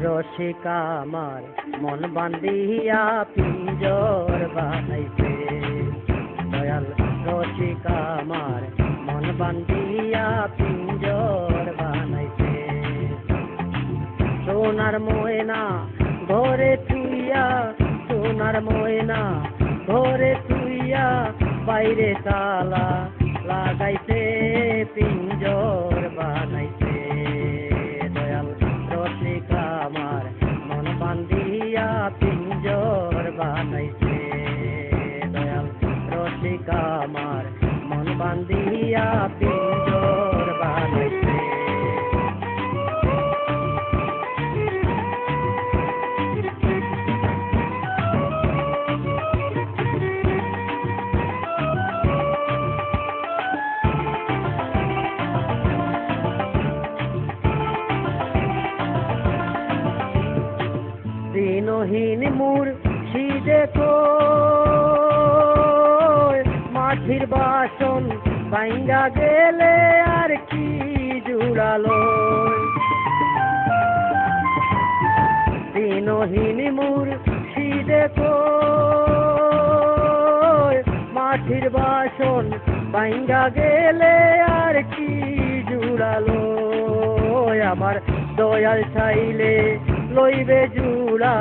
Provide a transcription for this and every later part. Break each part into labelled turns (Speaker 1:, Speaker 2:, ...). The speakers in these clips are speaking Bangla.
Speaker 1: রসিকা আমার মন বান্ধিয়া পিঞ্জর বানাইছে দয়াল। রসিকা আমার মন বান্ধিয়া পিঞ্জর বানাইছে। সোনার ময়না ঘরে থুইয়া, সোনার ময়না ঘরে থুইয়া, বাইরে তালা লাগাইছে পিঞ্জর বানাইছে দয়াল। রসিকা আমার মন বান্ধিয়া পিঞ্জর বানাইছে দয়াল। রসিকা আমার মন বান্ধিয়া পিঞ্জর বানাইছে। দিনহীন মুর্শিদে কই মাটির বাসন ভাঙ্গা গেলে আর কি জুড়ালো। দিনহীন মুর্শিদে কই মাটির বাসন ভাঙ্গা গেলে আর কি জুড়ালো। আমার দয়াল চাইলে লইবে জুড়া,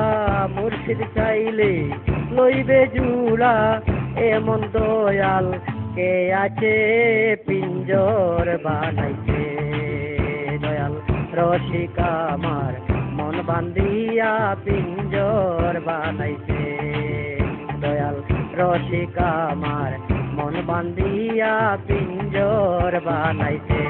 Speaker 1: মুর্শিদ চাইলে লইবে জুড়া, এমন দয়াল কে আছে পিঞ্জর বানাইছে দয়াল। রসিকা আমার মন বান্ধিয়া পিঞ্জর বানাইছে দয়াল। রসিকা আমার মন বান্ধিয়া পিঞ্জর বানাইছে।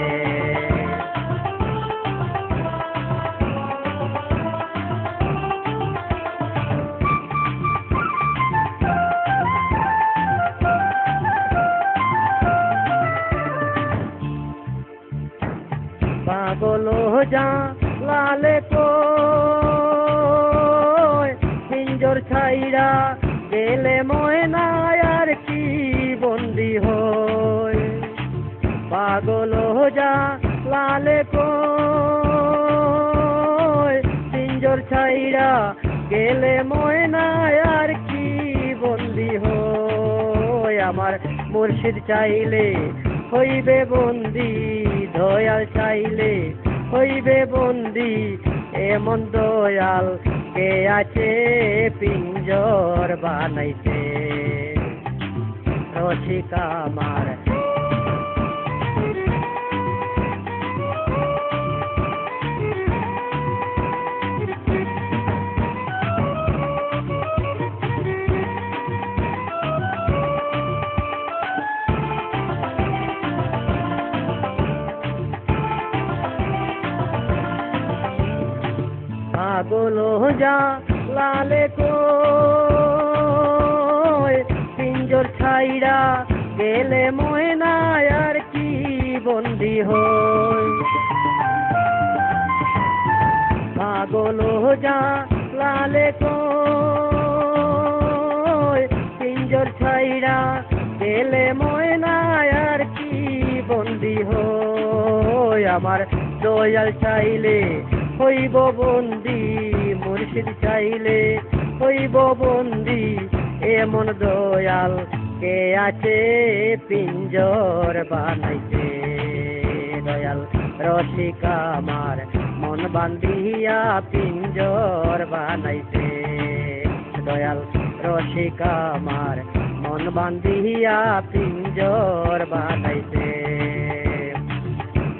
Speaker 1: পাগল যা লালে কই পিঞ্জর ছাইরা গেলে ময়না আর কি বন্দি হয়। পাগল যা লালে কই পিঞ্জর ছাইরা গেলে ময়না আর কি বন্দি হয়। আমার মুর্শিদ চাইলে হইবে বন্দি, দয়াল চাইলে হইবে বন্দি, এমন দয়াল কে আছে পিঞ্জর বানাইছে রসিকা আমার। পাগল যা লালে কই পিঞ্জর ছাইরা গেলে ময়না আর কি বন্দি হয়। পাগল যা লালে কই পিঞ্জর ছাইরা গেলে ময়না আর কি বন্দি হয়। আমার দয়াল চাইলে হইব বন্দি, মুর্শিদ চাইলে হইব বন্দি, এমন দয়াল কে আছে পিঞ্জর বানাইছে দয়াল। রসিকা আমার মন বান্ধিয়া পিঞ্জর বানাইছে দয়াল। রসিকা আমার মন বান্ধিয়া পিঞ্জর বানাইছে।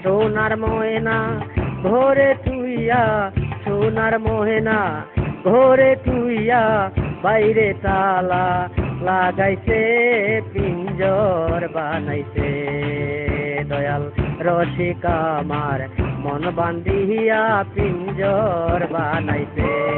Speaker 1: সোনার ময়না ঘরে থুইয়া, সোনার ময়না ঘরে থুইয়া, বাইরে তালা লাগাইছে পিঞ্জর বানাইছে দয়াল। রসিক আমার মন বান্ধিয়া পিঞ্জর বানাইছে।